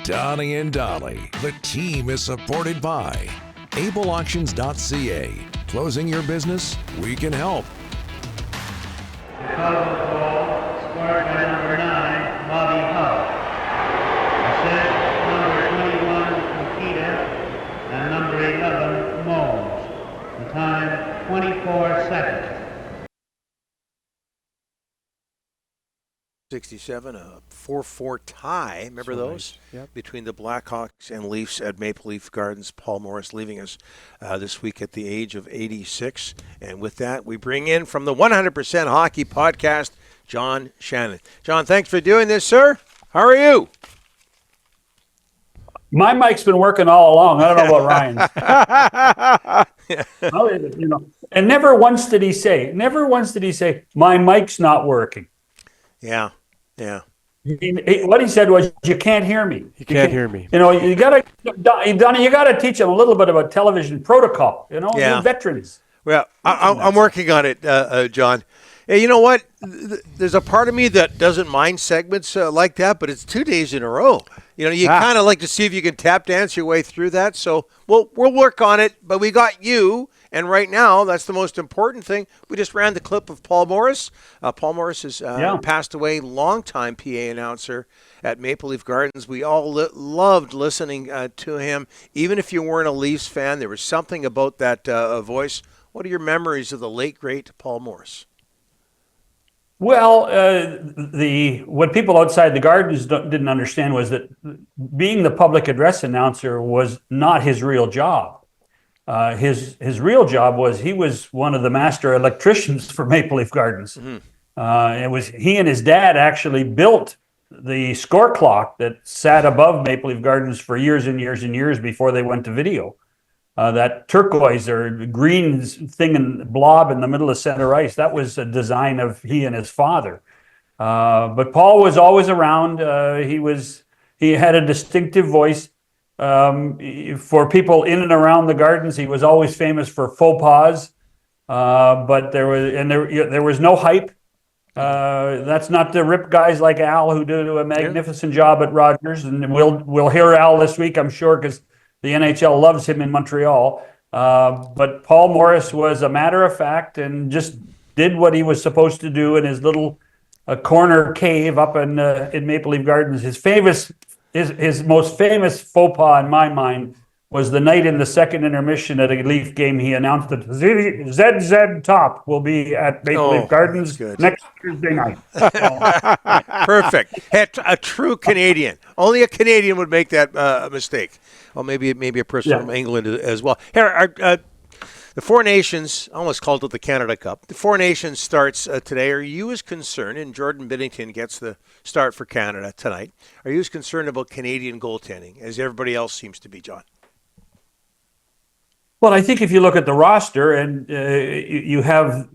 Donnie and Dolly. The team is supported by ableauctions.ca. Closing your business? We can help. Chicago ball scored by number 9, Bobby Hull. Assist number 21, Nikita, and number 11, Moles. The time, 24 seconds. 67, a 4-4 tie. Remember those? Nice. Yep. Between the Blackhawks and Leafs at Maple Leaf Gardens. Paul Morris leaving us this week at the age of 86. And with that, we bring in from the 100% Hockey Podcast, John Shannon. John, thanks for doing this, sir. How are you? My mic's been working all along. I don't know about Ryan's. And never once did he say, my mic's not working. Yeah. What he said was, you can't hear me. You can't hear me. You gotta teach them a little bit about television protocol. They're veterans. Well, I'm working on it, John. Hey, you know what? There's a part of me that doesn't mind segments like that, but it's 2 days in a row. You kind of like to see if you can tap dance your way through that. So we'll work on it. But we got you, and right now that's the most important thing. We just ran the clip of Paul Morris. Paul Morris has passed away, longtime PA announcer at Maple Leaf Gardens. We all loved listening to him. Even if you weren't a Leafs fan, there was something about that voice. What are your memories of the late, great Paul Morris? Well, what people outside the Gardens didn't understand was that being the public address announcer was not his real job. His real job was he was one of the master electricians for Maple Leaf Gardens. Mm-hmm. It was he and his dad actually built the score clock that sat above Maple Leaf Gardens for years and years and years before they went to video. That turquoise or green thing and blob in the middle of center ice, that was a design of he and his father. But Paul was always around. He had a distinctive voice. For people in and around the Gardens, he was always famous for faux pas. But there was no hype. That's not to rip guys like Al, who did a magnificent job at Rogers, and we'll hear Al this week, I'm sure, because the NHL loves him in Montreal. But Paul Morris was a matter of fact and just did what he was supposed to do in his little corner cave up in Maple Leaf Gardens. His most famous faux pas in my mind was the night in the second intermission at a Leaf game. He announced that ZZ Top will be at Maple Leaf Gardens next Tuesday night. Perfect. A true Canadian. Only a Canadian would make that mistake. Well, maybe a person from England as well. Here, the Four Nations, I almost called it the Canada Cup. The Four Nations starts today. Are you as concerned, and Jordan Binnington gets the start for Canada tonight, are you as concerned about Canadian goaltending as everybody else seems to be, John? Well, I think if you look at the roster and you have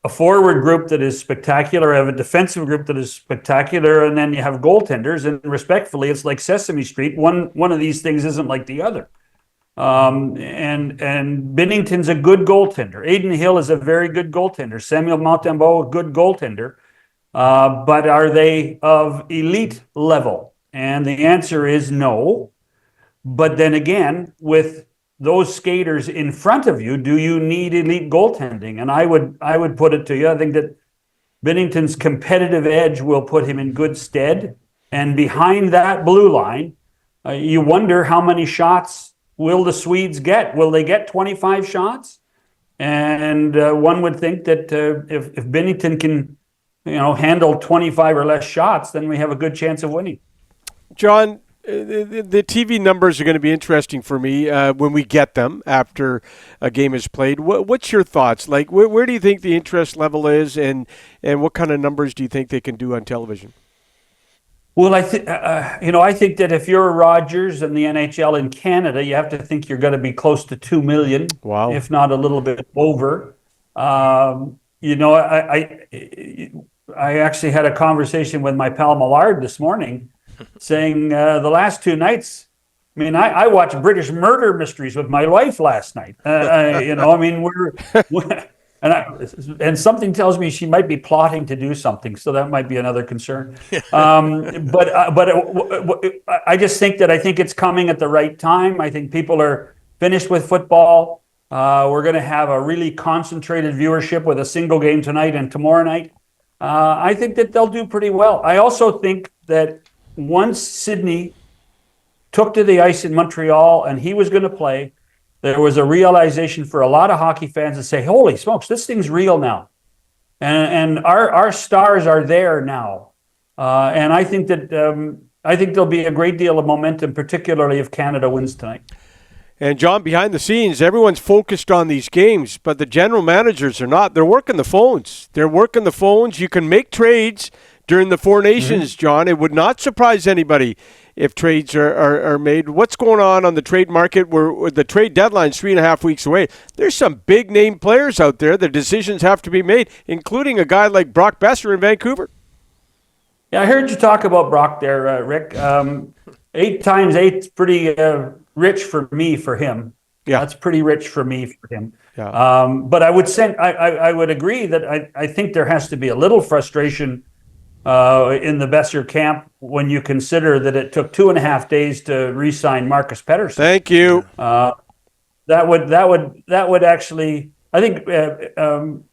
a forward group that is spectacular, have a defensive group that is spectacular, and then you have goaltenders, and respectfully, it's like Sesame Street. One of these things isn't like the other. And Binnington's a good goaltender. Aiden Hill is a very good goaltender. Samuel Montembeault, a good goaltender. But are they of elite level? And the answer is no. But then again, with those skaters in front of you, do you need elite goaltending? And I would put it to you, I think that Binnington's competitive edge will put him in good stead. And behind that blue line, you wonder how many shots will the Swedes get? Will they get 25 shots? And one would think that if Binnington can, handle 25 or less shots, then we have a good chance of winning. John, the TV numbers are going to be interesting for me when we get them after a game is played. What's your thoughts? Like, where do you think the interest level is, and what kind of numbers do you think they can do on television? Well, I think that if you're Rogers and the NHL in Canada, you have to think you're going to be close to 2 million, if not a little bit over. I actually had a conversation with my pal Millard this morning, saying the last two nights. I watched British murder mysteries with my wife last night. And something tells me she might be plotting to do something, so that might be another concern. But I just think that I think it's coming at the right time. I think people are finished with football. We're going to have a really concentrated viewership with a single game tonight and tomorrow night. I think that they'll do pretty well. I also think that once Sydney took to the ice in Montreal and he was going to play, there was a realization for a lot of hockey fans to say, holy smokes, this thing's real now. And our stars are there now. And I think that there'll be a great deal of momentum, particularly if Canada wins tonight. And John, behind the scenes, everyone's focused on these games, but the general managers are not. They're working the phones. You can make trades during the Four Nations, John. It would not surprise anybody if trades are made. What's going on the trade market where the trade deadline's 3.5 weeks away? There's some big name players out there. The decisions have to be made, including a guy like Brock Besser in Vancouver. Yeah, I heard you talk about Brock there, Rick. 8 times 8's pretty rich for him. Yeah, that's pretty rich for me for him. Yeah. But I would agree that I think there has to be a little frustration in the Besser camp when you consider that it took 2.5 days to re-sign Marcus Pettersson. Thank you. That would actually, I think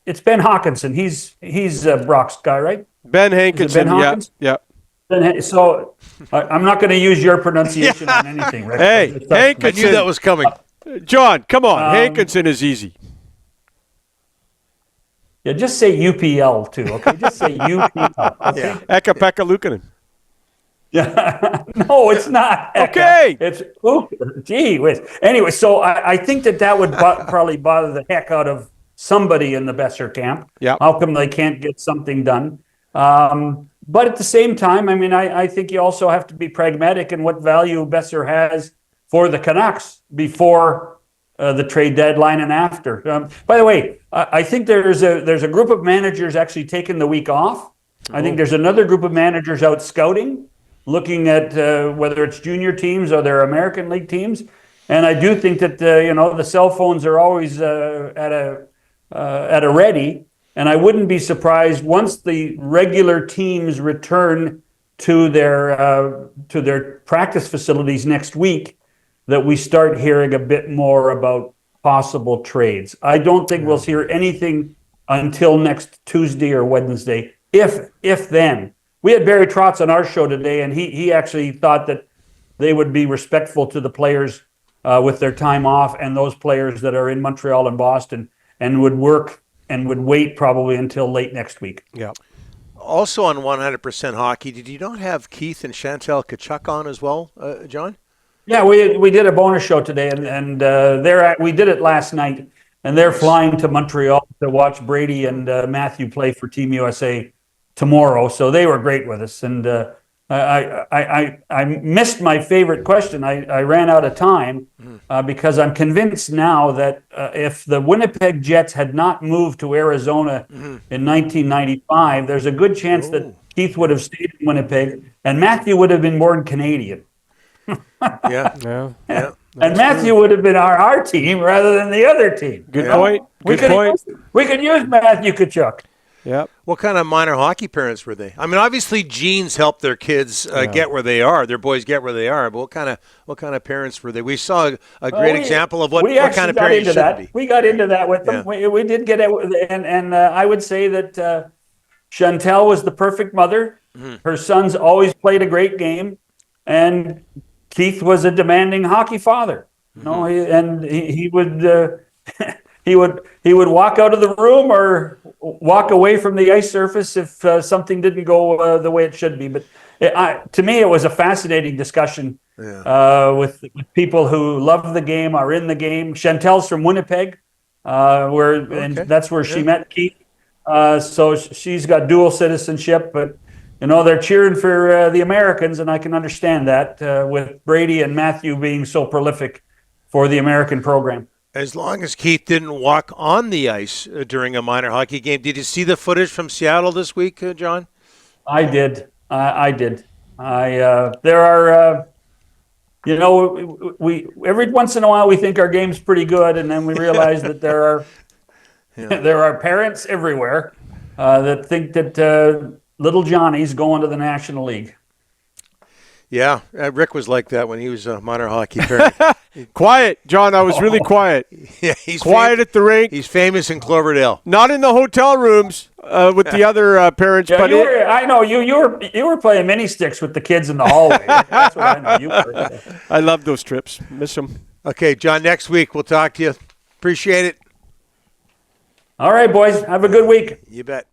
it's Ben Hawkinson. He's Brock's guy, right? Ben Hankinson. Ben Hawkins? Yeah. So I'm not going to use your pronunciation on anything, right? Hey, Hankinson. I knew that was coming. John, come on. Hankinson is easy. Yeah, just say UPL too, okay? Just say UPL. Okay? Yeah. Eka-Pekka Luukkonen. Yeah. No, it's not. Eka. Okay. It's gee whiz. Anyway, so I think that would probably bother the heck out of somebody in the Besser camp. Yeah. How come they can't get something done? But at the same time, I mean, I think you also have to be pragmatic in what value Besser has for the Canucks before the trade deadline and after. By the way, I think there's a group of managers actually taking the week off. I think there's another group of managers out scouting, looking at whether it's junior teams or their American League teams. And I do think that the cell phones are always at a ready. And I wouldn't be surprised once the regular teams return to their practice facilities next week that we start hearing a bit more about possible trades. I don't think we'll hear anything until next Tuesday or Wednesday, if then. We had Barry Trotz on our show today, and he actually thought that they would be respectful to the players with their time off and those players that are in Montreal and Boston and would work and would wait probably until late next week. Yeah. Also on 100% Hockey, did you not have Keith and Chantal Tkachuk on as well, John? Yeah, we did a bonus show today, and we did it last night, and they're flying to Montreal to watch Brady and Matthew play for Team USA tomorrow. So they were great with us, and I missed my favorite question. I ran out of time because I'm convinced now that if the Winnipeg Jets had not moved to Arizona in 1995, there's a good chance that Keith would have stayed in Winnipeg and Matthew would have been born Canadian. Yeah. And Matthew would have been our team rather than the other team. Good point. We could use Matthew Tkachuk. Yeah. What kind of minor hockey parents were they? I mean, obviously genes help their kids get where they are. Their boys get where they are. But what kind of parents were they? We saw a great example of what kind of parents you should be. We got into that with them. We did get it, and I would say that Chantal was the perfect mother. Her sons always played a great game, and Keith was a demanding hockey father. He would. He would walk out of the room or walk away from the ice surface if something didn't go the way it should be. But to me, it was a fascinating discussion with people who love the game, are in the game. Chantel's from Winnipeg, and that's where she met Keith. So she's got dual citizenship, but they're cheering for the Americans, and I can understand that with Brady and Matthew being so prolific for the American program. As long as Keith didn't walk on the ice during a minor hockey game. Did you see the footage from Seattle this week, John? I did. There are, we every once in a while we think our game's pretty good, and then we realize that there are There are parents everywhere that think that little Johnny's going to the National League. Yeah, Rick was like that when he was a minor hockey parent. Quiet, John. I was really quiet. Yeah, he's Quiet at the rink. He's famous in Cloverdale. Not in the hotel rooms with the other parents. Yeah, but I know you were playing mini sticks with the kids in the hallway. That's what I know you were. I love those trips. Miss them. Okay, John, next week we'll talk to you. Appreciate it. All right, boys. Have a good week. You bet.